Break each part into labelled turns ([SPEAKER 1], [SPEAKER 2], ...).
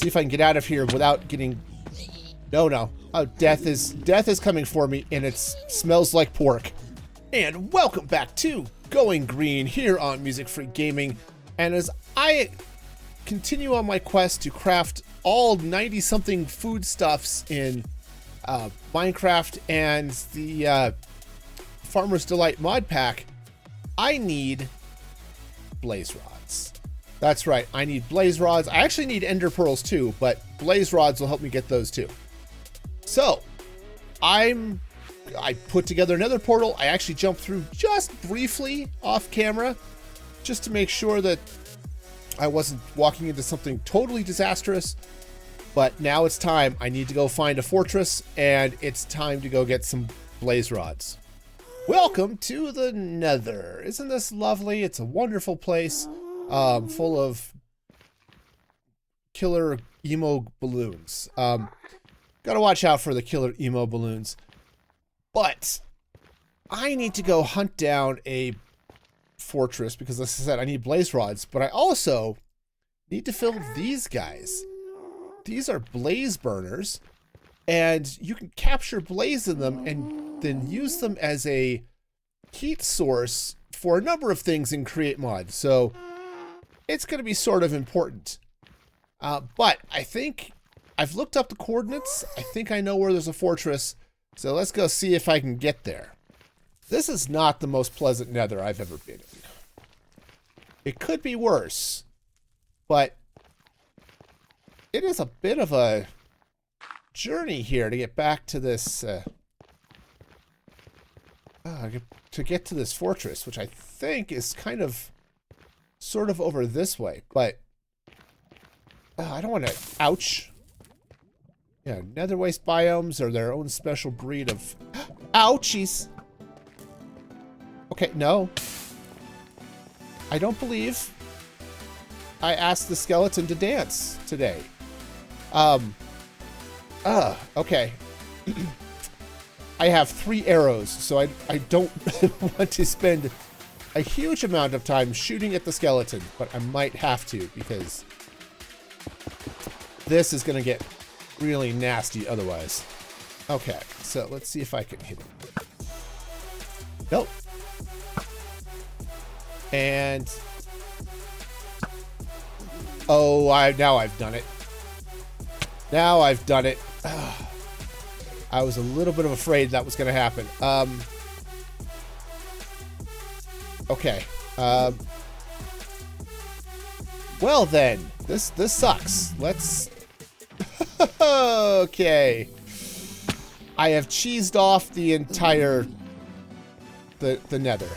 [SPEAKER 1] See if I can get out of here without getting... No. Oh, death is coming for me, and it smells like pork. And welcome back to Going Green here on Music Free Gaming. And as I continue on my quest to craft all 90-something foodstuffs in Minecraft and the Farmer's Delight mod pack, I need blaze rods. That's right, I need blaze rods. I actually need ender pearls too, but blaze rods will help me get those too. So, I put together another portal. I actually jumped through just briefly off camera, just to make sure that I wasn't walking into something totally disastrous. But now it's time. I need to go find a fortress, and it's time to go get some blaze rods. Welcome to the nether. Isn't this lovely? It's a wonderful place, full of killer emo balloons. Gotta watch out for the killer emo balloons. But I need to go hunt down a fortress because, as I said, I need blaze rods. But I also need to fill these guys. These are blaze burners, and you can capture blaze in them and then use them as a heat source for a number of things in Create Mod. So it's going to be sort of important. But I think I've looked up the coordinates. I think I know where there's a fortress. So let's go see if I can get there. This is not the most pleasant nether I've ever been in. It could be worse, but it is a bit of a journey here to get back to this, to get to this fortress, which I think is kind of, sort of over this way, but I don't want to, ouch. Yeah, nether waste biomes are their own special breed of... Ouchies! Okay, no. I don't believe I asked the skeleton to dance today. Okay. I have 3 arrows, so I don't want to spend a huge amount of time shooting at the skeleton, but I might have to because this is going to get really nasty otherwise. Okay, so let's see if I can hit him. Nope. And oh, now I've done it. Now I've done it. I was a little bit afraid that was going to happen. Okay. Well then, this sucks. Let's. Okay. I have cheesed off the entire the nether.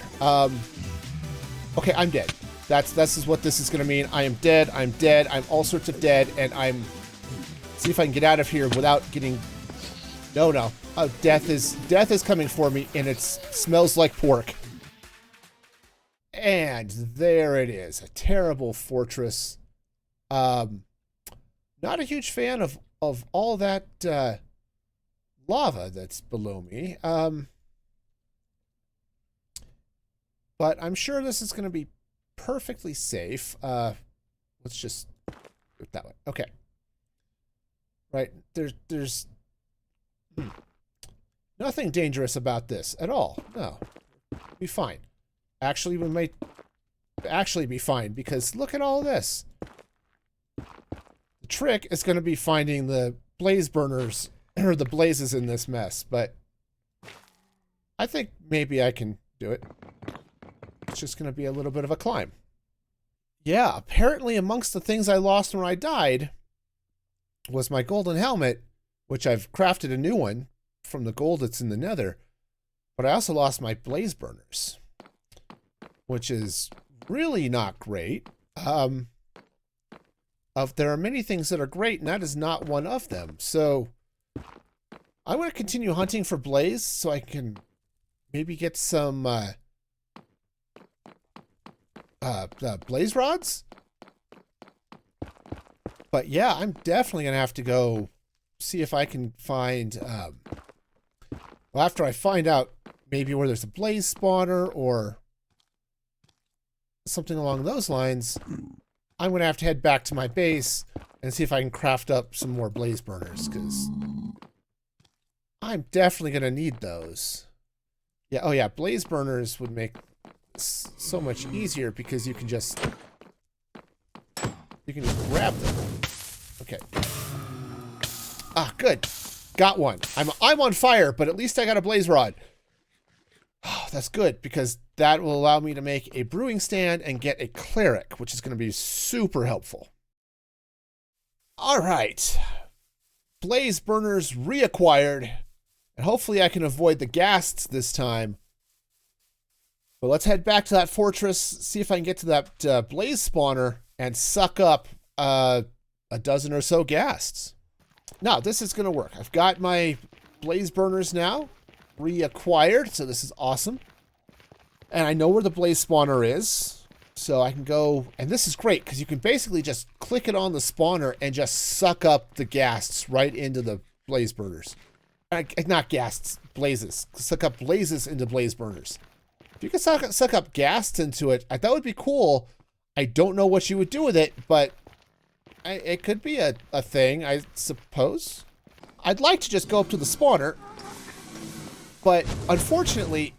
[SPEAKER 1] Okay, I'm dead. This is what this is gonna mean. I am dead. I'm dead. I'm all sorts of dead, and I'm. See if I can get out of here without getting. No. Oh, death is coming for me, and it smells like pork. And there it is, a terrible fortress. Not a huge fan of all that lava that's below me. But I'm sure this is going to be perfectly safe. Let's just do it that way. Okay. Right. There's nothing dangerous about this at all. No. Be fine. Actually, we might actually be fine because look at all this. The trick is going to be finding the blaze burners or the blazes in this mess, but I think maybe I can do it. It's just going to be a little bit of a climb. Yeah, apparently amongst the things I lost when I died was my golden helmet, which I've crafted a new one from the gold that's in the nether, but I also lost my blaze burners, which is really not great. There are many things that are great, and that is not one of them. So I'm going to continue hunting for blaze so I can maybe get some blaze rods. But yeah, I'm definitely going to have to go see if I can find, well, after I find out maybe where there's a blaze spawner or something along those lines, I'm going to have to head back to my base and see if I can craft up some more blaze burners, because I'm definitely going to need those. Yeah, oh yeah, blaze burners would make so much easier because you can just grab them. Okay. Ah, good. Got one. I'm on fire, but at least I got a blaze rod. Oh, that's good, because that will allow me to make a brewing stand and get a cleric, which is going to be super helpful. All right. Blaze burners reacquired, and hopefully I can avoid the ghasts this time. But let's head back to that fortress, see if I can get to that blaze spawner and suck up a dozen or so ghasts. Now, this is going to work. I've got my blaze burners now reacquired, so this is awesome. And I know where the blaze spawner is, so I can go, and this is great because you can basically just click it on the spawner and just suck up the ghasts right into the blaze burners. Not ghasts, blazes. Suck up blazes into blaze burners. If you could suck up ghasts into it, that would be cool. I don't know what you would do with it, but it could be a thing, I suppose. I'd like to just go up to the spawner, but unfortunately,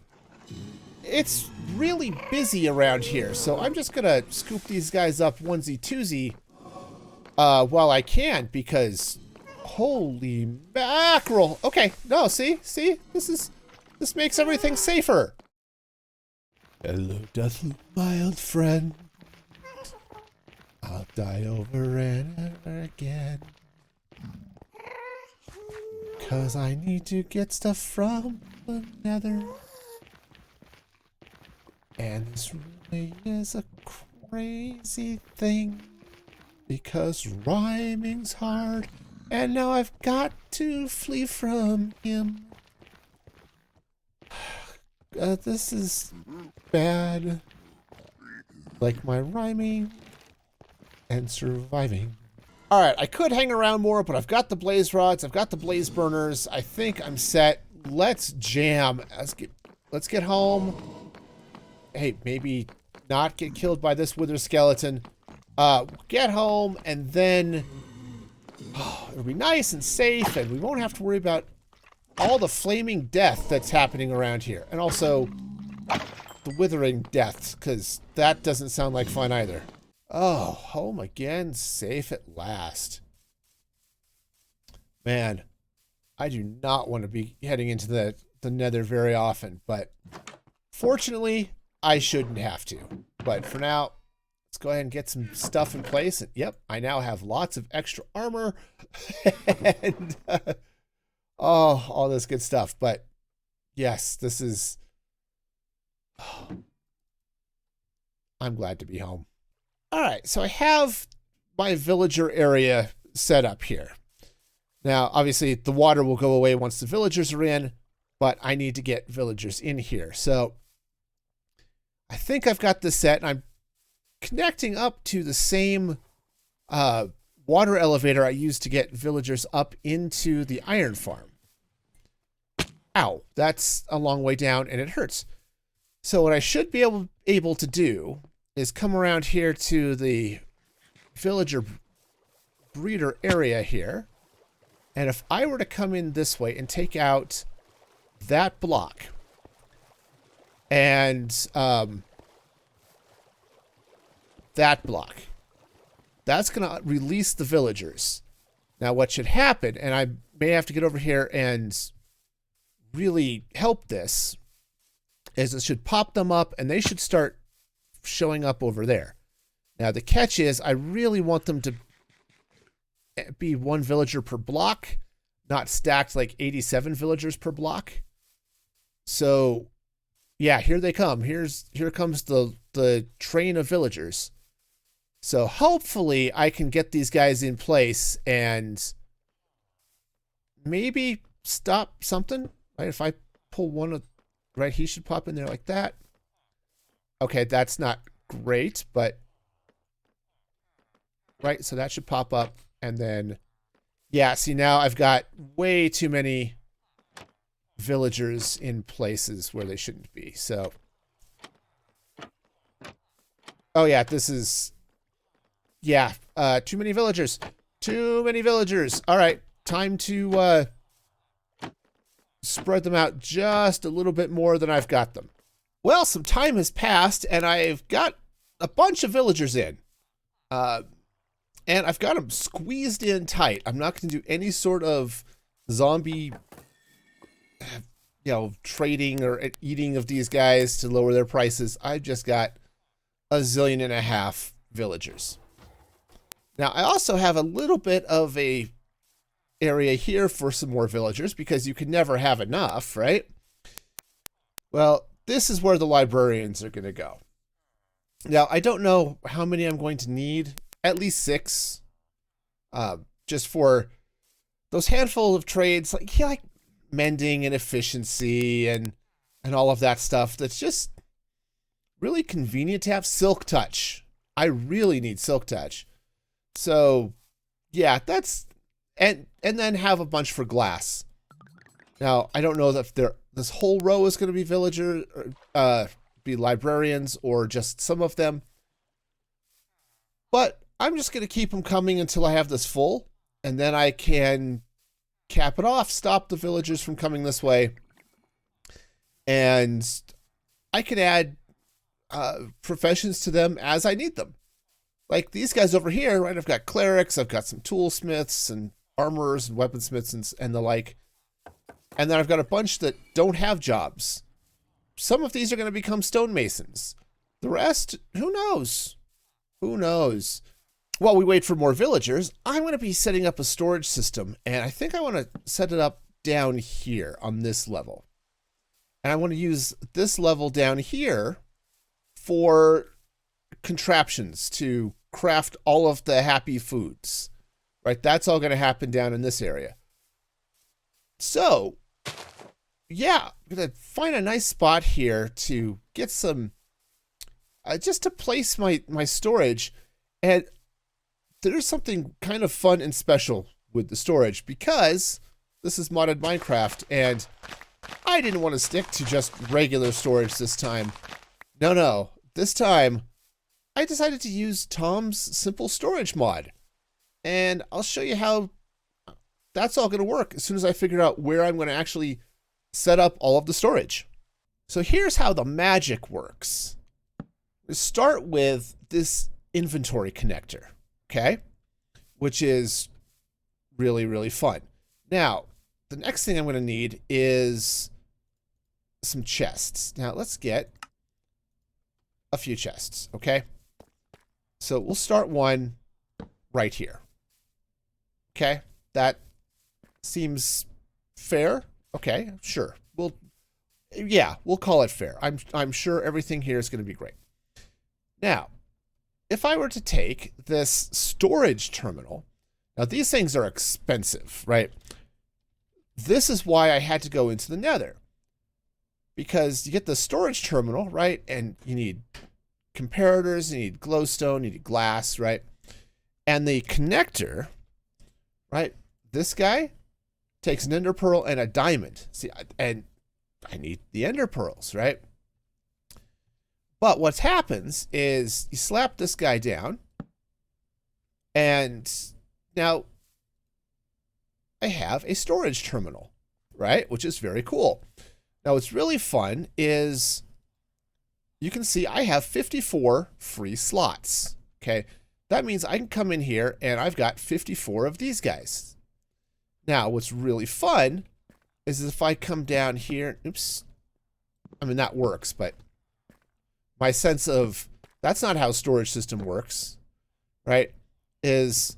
[SPEAKER 1] it's really busy around here, so I'm just gonna scoop these guys up onesie-twosie while I can, because holy mackerel. Okay, no, see? This makes everything safer. Hello, deathly, my old friend. I'll die over and over again. 'Cause I need to get stuff from the nether. And this really is a crazy thing. Because rhyming's hard. And now I've got to flee from him. This is bad. Like my rhyming and surviving. Alright, I could hang around more, but I've got the blaze rods, I've got the blaze burners. I think I'm set. Let's jam. Let's get home. Hey, maybe not get killed by this wither skeleton. Get home, and then it'll be nice and safe, and we won't have to worry about all the flaming death that's happening around here. And also the withering deaths, because that doesn't sound like fun either. Oh, home again, safe at last. Man, I do not want to be heading into the nether very often, but fortunately, I shouldn't have to. But for now, let's go ahead and get some stuff in place. And yep, I now have lots of extra armor and oh, all this good stuff. But yes, this is... I'm glad to be home. All right, so I have my villager area set up here. Now, obviously, the water will go away once the villagers are in, but I need to get villagers in here. So I think I've got this set, and I'm connecting up to the same water elevator I used to get villagers up into the iron farm. Ow, that's a long way down, and it hurts. So what I should be able to do is come around here to the villager breeder area here. And if I were to come in this way and take out that block and that block, that's going to release the villagers. Now what should happen, and I may have to get over here and really help this, is it should pop them up and they should start showing up over there. Now the catch is I really want them to be one villager per block, not stacked like 87 villagers per block. So yeah, here they come. Here comes the train of villagers. So hopefully I can get these guys in place and maybe stop something. Right? If I pull one of, right, he should pop in there like that. Okay, that's not great, but right, so that should pop up, and then yeah, see, now I've got way too many villagers in places where they shouldn't be. So oh yeah, this is, yeah, too many villagers. Too many villagers. All right, time to spread them out just a little bit more than I've got them. Well, some time has passed, and I've got a bunch of villagers in. And I've got them squeezed in tight. I'm not going to do any sort of zombie, trading or eating of these guys to lower their prices. I've just got 1.5 zillion villagers. Now, I also have a little bit of a area here for some more villagers because you can never have enough, right? Well, this is where the librarians are going to go. Now, I don't know how many I'm going to need. At least 6, just for those handful of trades, like mending and efficiency and all of that stuff. That's just really convenient to have. Silk touch. I really need silk touch. So, yeah, that's and then have a bunch for glass. Now, I don't know if this whole row is going to be villagers, be librarians, or just some of them, but I'm just going to keep them coming until I have this full, and then I can cap it off, stop the villagers from coming this way, and I can add professions to them as I need them. Like these guys over here, right? I've got clerics, I've got some toolsmiths and armorers and weaponsmiths and the like, and then I've got a bunch that don't have jobs. Some of these are going to become stonemasons. The rest, who knows? Who knows? While we wait for more villagers, I'm going to be setting up a storage system, and I think I want to set it up down here on this level. And I want to use this level down here for contraptions to craft all of the happy foods, right? That's all going to happen down in this area. So, yeah, I'm going to find a nice spot here to get some, just to place my storage. And there's something kind of fun and special with the storage because this is modded Minecraft and I didn't want to stick to just regular storage this time. No. This time I decided to use Tom's simple storage mod, and I'll show you how that's all going to work as soon as I figure out where I'm going to actually set up all of the storage. So here's how the magic works. We start with this inventory connector. Okay, which is really, really fun. Now, the next thing I'm going to need is some chests. Now, let's get a few chests, okay? So we'll start one right here. Okay, that seems fair. Okay, sure. We'll call it fair. I'm sure everything here is going to be great. Now, if I were to take this storage terminal, now these things are expensive, right? This is why I had to go into the nether. Because you get the storage terminal, right? And you need comparators, you need glowstone, you need glass, right? And the connector, right? This guy takes an ender pearl and a diamond. See, and I need the ender pearls, right? But what happens is you slap this guy down, and now I have a storage terminal, right? Which is very cool. Now what's really fun is you can see I have 54 free slots, okay? That means I can come in here and I've got 54 of these guys. Now what's really fun is if I come down here, oops, I mean that works, but my sense of that's not how storage system works, right? Is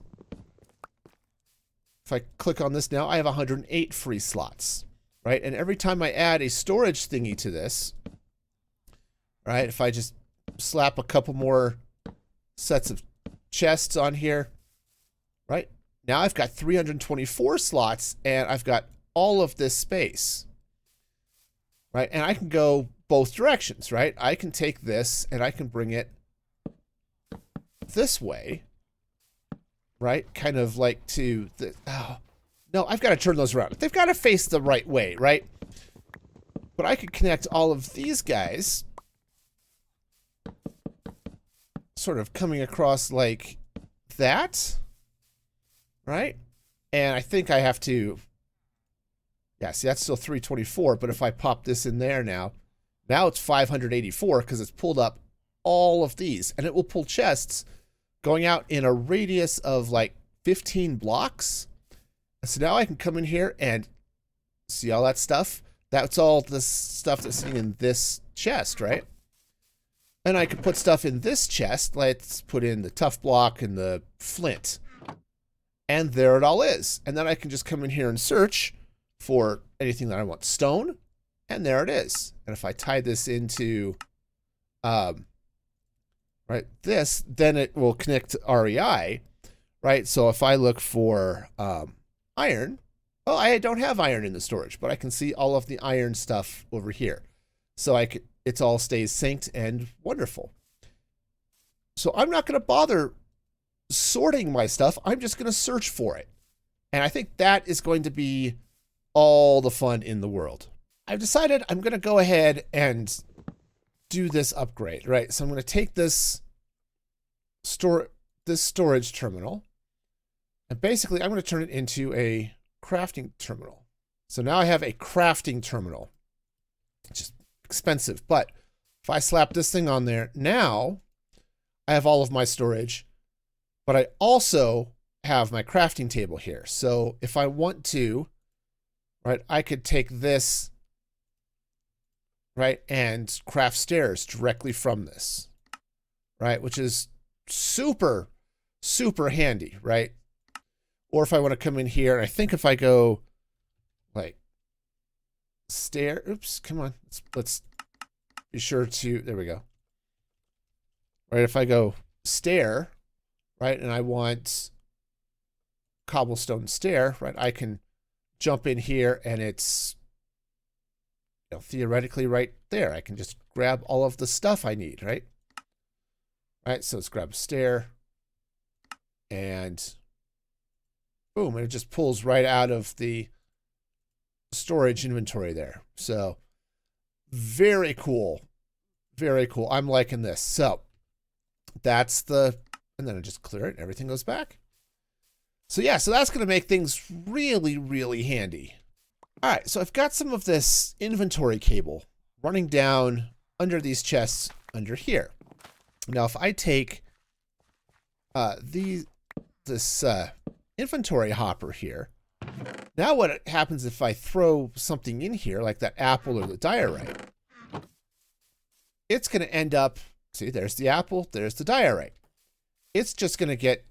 [SPEAKER 1] if I click on this now, I have 108 free slots, right? And every time I add a storage thingy to this, right? If I just slap a couple more sets of chests on here, right? Now I've got 324 slots and I've got all of this space, right? And I can go both directions, right? I can take this and I can bring it this way, right? Kind of like to the, oh, no, I've got to turn those around. They've got to face the right way, right? But I could connect all of these guys sort of coming across like that, right? And I think I have to, yeah, see, that's still 324, but if I pop this in there now it's 584 because it's pulled up all of these, and it will pull chests going out in a radius of like 15 blocks. So now I can come in here and see all that stuff. That's all the stuff that's sitting in this chest, right? And I can put stuff in this chest. Let's put in the tough block and the flint. And there it all is. And then I can just come in here and search for anything that I want. Stone. And there it is. And if I tie this into right, this, then it will connect to REI, right? So if I look for iron, well, I don't have iron in the storage, but I can see all of the iron stuff over here. So it all stays synced and wonderful. So I'm not going to bother sorting my stuff. I'm just going to search for it. And I think that is going to be all the fun in the world. I've decided I'm going to go ahead and do this upgrade, right? So I'm going to take this storage terminal, and basically I'm going to turn it into a crafting terminal. So now I have a crafting terminal. It's just expensive, but if I slap this thing on there, now I have all of my storage, but I also have my crafting table here. So if I want to, right, I could take this, right, and craft stairs directly from this, right, which is super, super handy, right? Or if I want to come in here, and I think if I go like oops, come on, let's be sure to, there we go. Right, if I go stair, right, and I want cobblestone stair, right, I can jump in here and it's, you know, theoretically right there. I can just grab all of the stuff I need, right? Right, so let's grab a stair and boom, and it just pulls right out of the storage inventory there. So very cool. Very cool. I'm liking this. So that's and then I just clear it and everything goes back. So yeah, so that's going to make things really, really handy. All right, so I've got some of this inventory cable running down under these chests under here. Now, if I take this inventory hopper here, now what happens if I throw something in here, like that apple or the diorite, it's going to end up, see, there's the apple, there's the diorite. It's just going to get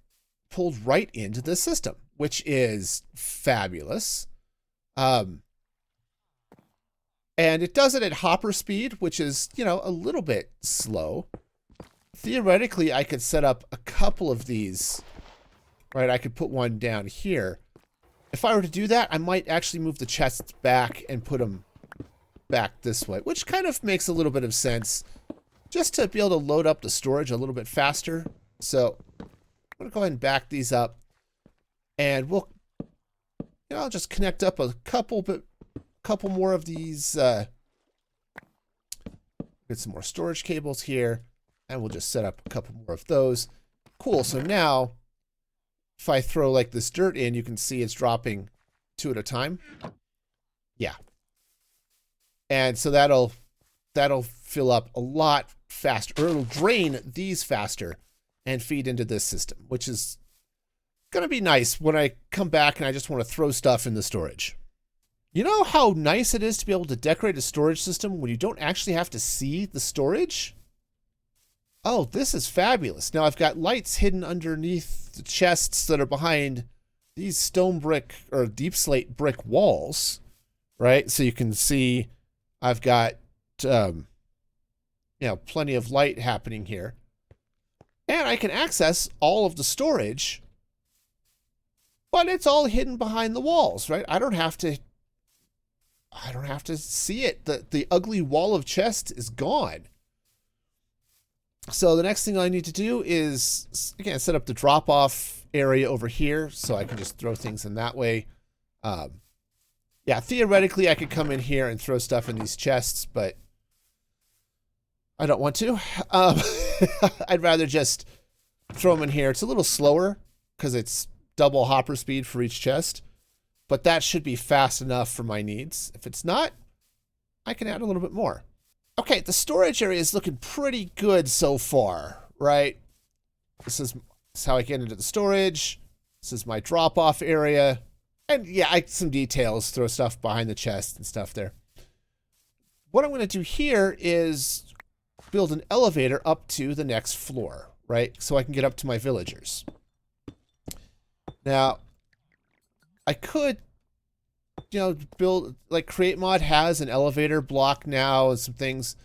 [SPEAKER 1] pulled right into the system, which is fabulous. And it does it at hopper speed, which is, you know, a little bit slow. Theoretically, I could set up a couple of these, right? I could put one down here. If I were to do that, I might actually move the chests back and put them back this way, which kind of makes a little bit of sense, just to be able to load up the storage a little bit faster. So I'm going to go ahead and back these up, and we'll, you know, I'll just connect up a couple more of these, get some more storage cables here, and we'll just set up a couple more of those. Cool. So now if I throw like this dirt in, you can see it's dropping 2 at a time. Yeah. And so that'll fill up a lot faster, or it'll drain these faster and feed into this system, which is going to be nice when I come back and I just want to throw stuff in the storage. You know how nice it is to be able to decorate a storage system when you don't actually have to see the storage? Oh, this is fabulous. Now I've got lights hidden underneath the chests that are behind these stone brick or deep slate brick walls, right? So you can see I've got, you know, plenty of light happening here. And I can access all of the storage, but it's all hidden behind the walls, right? I don't have to see it. The ugly wall of chest is gone. So the next thing I need to do is, again, set up the drop-off area over here so I can just throw things in that way. Yeah, theoretically, I could come in here and throw stuff in these chests, but I don't want to. I'd rather just throw them in here. It's a little slower because it's double hopper speed for each chest, but that should be fast enough for my needs. If it's not, I can add a little bit more. Okay, the storage area is looking pretty good so far, right? This is how I get into the storage. This is my drop-off area. And yeah, some details, throw stuff behind the chest and stuff there. What I'm going to do here is build an elevator up to the next floor, right? So I can get up to my villagers. Now, I could, you know, build, like Create Mod has an elevator block now and some things.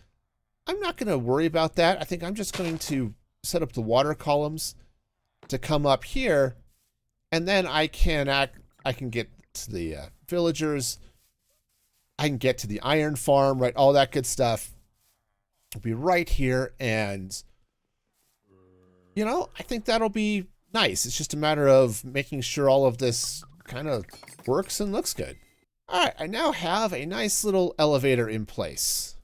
[SPEAKER 1] I'm not going to worry about that. I think I'm just going to set up the water columns to come up here, and then I can get to the villagers. I can get to the iron farm, right? All that good stuff. It'll be right here, and you know, I think that'll be nice. It's just a matter of making sure all of this kind of works and looks good. All right, I now have a nice little elevator in place.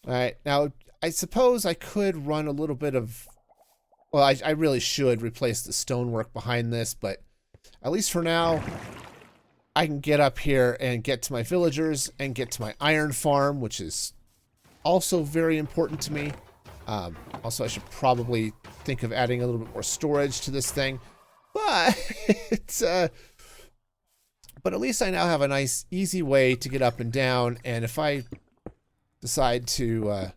[SPEAKER 1] All right, now I suppose I could run a little bit of, well, I really should replace the stonework behind this, but at least for now, I can get up here and get to my villagers and get to my iron farm, which is also very important to me. Also, I should probably think of adding a little bit more storage to this thing, but but at least I now have a nice, easy way to get up and down. And if I decide to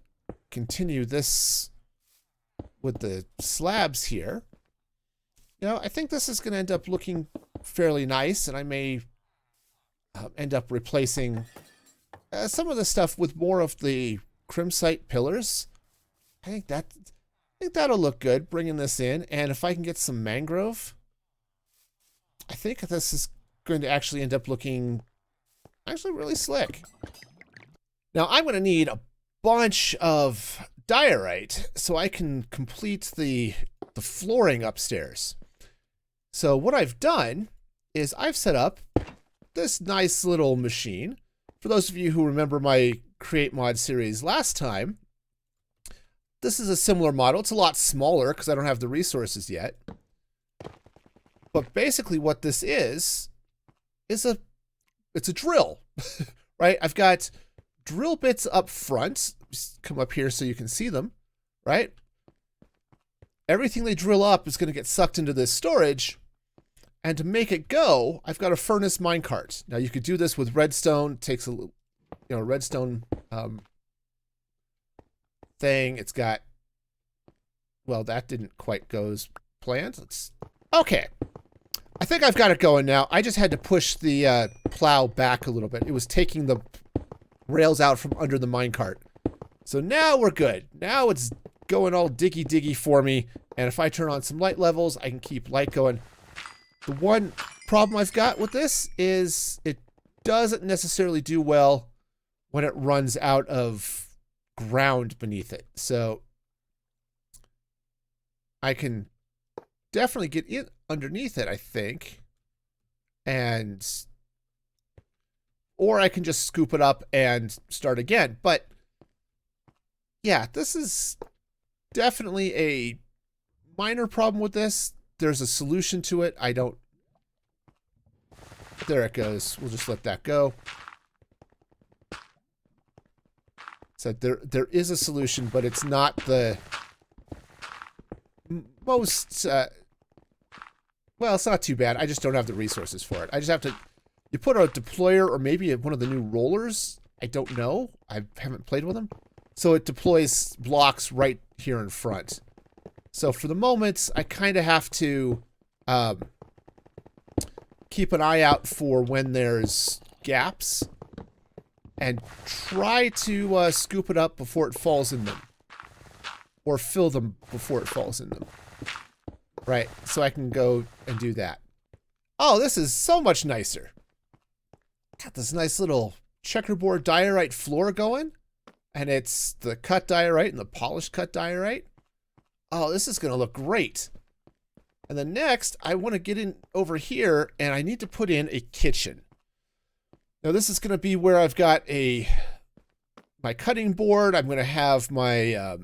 [SPEAKER 1] continue this with the slabs here, you know, I think this is going to end up looking fairly nice, and I may end up replacing some of the stuff with more of the crimsite pillars. I think that'll look good, bringing this in. And if I can get some mangrove, I think this is going to actually end up looking actually really slick. Now I'm going to need a bunch of diorite so I can complete the flooring upstairs. So what I've done is I've set up this nice little machine. For those of you who remember my Create Mod series last time, this is a similar model. It's a lot smaller because I don't have the resources yet. But basically what this is it's a drill, right? I've got drill bits up front. Just come up here so you can see them, right? Everything they drill up is going to get sucked into this storage. And to make it go, I've got a furnace minecart. Now you could do this with redstone. It takes a little, you know, redstone thing. It's got, well, that didn't quite go as planned. Okay. I think I've got it going now. I just had to push the plow back a little bit. It was taking the rails out from under the minecart. So now we're good. Now it's going all diggy for me. And if I turn on some light levels, I can keep light going. The one problem I've got with this is it doesn't necessarily do well when it runs out of ground beneath it. So I can definitely get in underneath it, I think. Or I can just scoop it up and start again. But yeah, this is definitely a minor problem with this. There's a solution to it. There it goes. We'll just let that go. So there is a solution, but it's not the most, well, it's not too bad. I just don't have the resources for it. I just have to, you put a deployer or maybe one of the new rollers. I don't know. I haven't played with them. So it deploys blocks right here in front. So for the moment, I kind of have to keep an eye out for when there's gaps and try to scoop it up before it falls in them. Or fill them before it falls in them. Right, so I can go and do that. Oh, this is so much nicer. Got this nice little checkerboard diorite floor going. And it's the cut diorite and the polished cut diorite. Oh, this is going to look great. And then next, I want to get in over here, and I need to put in a kitchen. Now, this is going to be where I've got my cutting board. I'm going to have my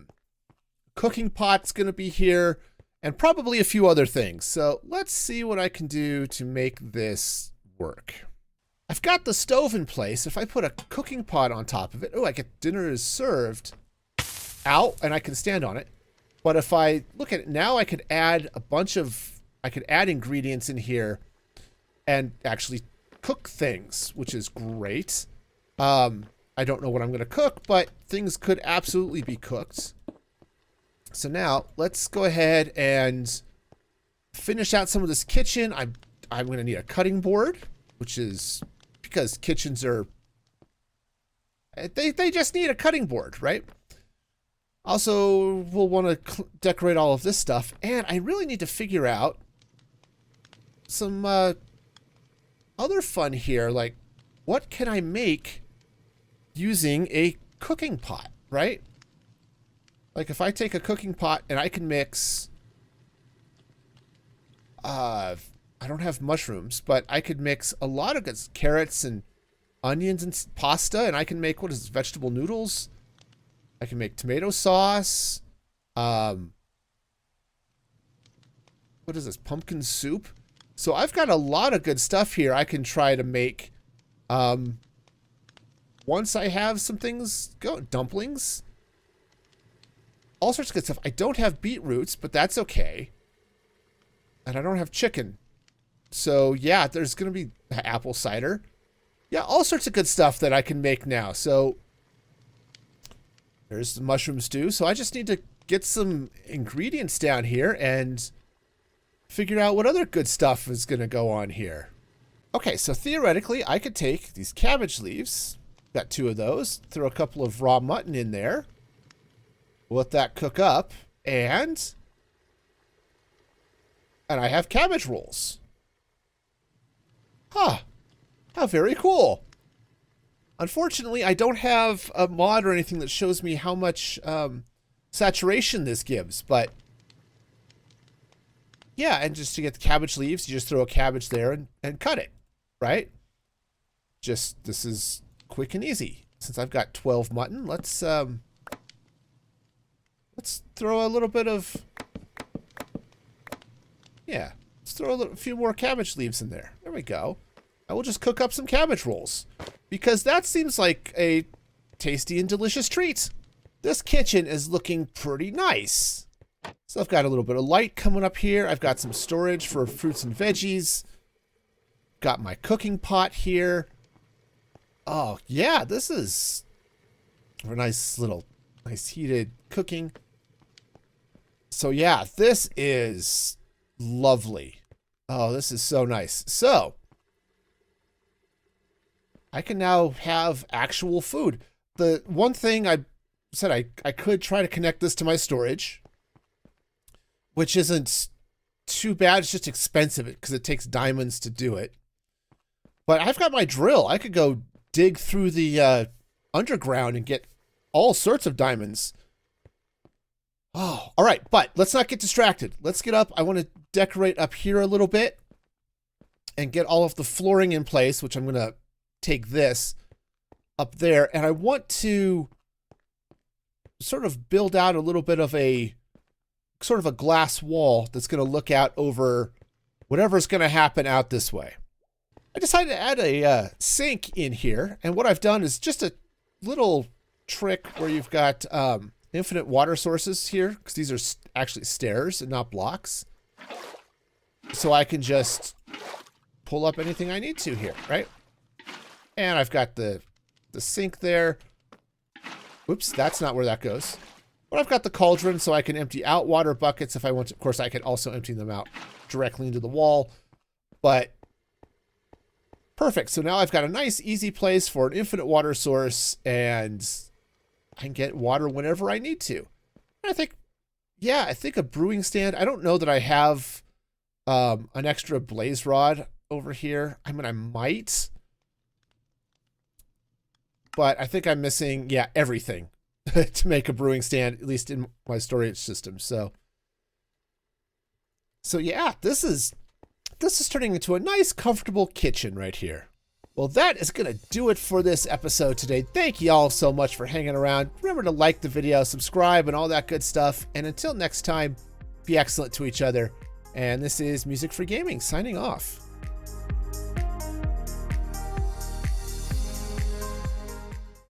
[SPEAKER 1] cooking pot's going to be here, and probably a few other things. So let's see what I can do to make this work. I've got the stove in place. If I put a cooking pot on top of it, oh, I get dinner is served. Ow, and I can stand on it. But if I look at it now, I could add I could add ingredients in here and actually cook things, which is great. I don't know what I'm going to cook, but things could absolutely be cooked. So now let's go ahead and finish out some of this kitchen. I'm going to need a cutting board, which is because kitchens are, they just need a cutting board, right? Also, we'll want to decorate all of this stuff. And I really need to figure out some other fun here. Like, what can I make using a cooking pot, right? Like, if I take a cooking pot and I can mix... I don't have mushrooms, but I could mix a lot of carrots and onions and pasta, and I can make, what is this, vegetable noodles? I can make tomato sauce. What is this? Pumpkin soup. So I've got a lot of good stuff here I can try to make once I have some things go. Dumplings. All sorts of good stuff. I don't have beetroots, but that's okay. And I don't have chicken. So yeah, there's going to be apple cider. Yeah, all sorts of good stuff that I can make now. So there's the mushroom stew. So I just need to get some ingredients down here and figure out what other good stuff is going to go on here. Okay, so theoretically, I could take these cabbage leaves. Got 2 of those. Throw a couple of raw mutton in there. Let that cook up. And I have cabbage rolls. Huh. How very cool. Unfortunately, I don't have a mod or anything that shows me how much saturation this gives, but yeah, and just to get the cabbage leaves, you just throw a cabbage there and cut it, right? This is quick and easy. Since I've got 12 mutton, let's throw a little bit of, yeah, let's throw a few more cabbage leaves in there. There we go. I will just cook up some cabbage rolls because that seems like a tasty and delicious treat. This kitchen is looking pretty nice. So I've got a little bit of light coming up here. I've got some storage for fruits and veggies. Got my cooking pot here. Oh, yeah, this is a nice heated cooking. So yeah, this is lovely. Oh, this is so nice. So I can now have actual food. The one thing I said I could try to connect this to my storage, which isn't too bad. It's just expensive because it takes diamonds to do it. But I've got my drill. I could go dig through the underground and get all sorts of diamonds. Oh, all right. But let's not get distracted. Let's get up. I want to decorate up here a little bit and get all of the flooring in place, which I'm going to take this up there. And I want to sort of build out a little bit of a sort of a glass wall that's going to look out over whatever's going to happen out this way. I decided to add a sink in here, and what I've done is just a little trick where you've got infinite water sources here, because these are actually stairs and not blocks. So I can just pull up anything I need to here, right? And I've got the sink there. Oops, that's not where that goes. But I've got the cauldron so I can empty out water buckets if I want to. Of course, I can also empty them out directly into the wall. But perfect. So now I've got a nice, easy place for an infinite water source, and I can get water whenever I need to. And I think, yeah, I think a brewing stand. I don't know that I have an extra blaze rod over here. I mean, I might. But I think I'm missing, yeah, everything to make a brewing stand, at least in my storage system. So yeah, this is turning into a nice, comfortable kitchen right here. Well, that is going to do it for this episode today. Thank you all so much for hanging around. Remember to like the video, subscribe, and all that good stuff. And until next time, be excellent to each other. And this is Music Free Gaming signing off.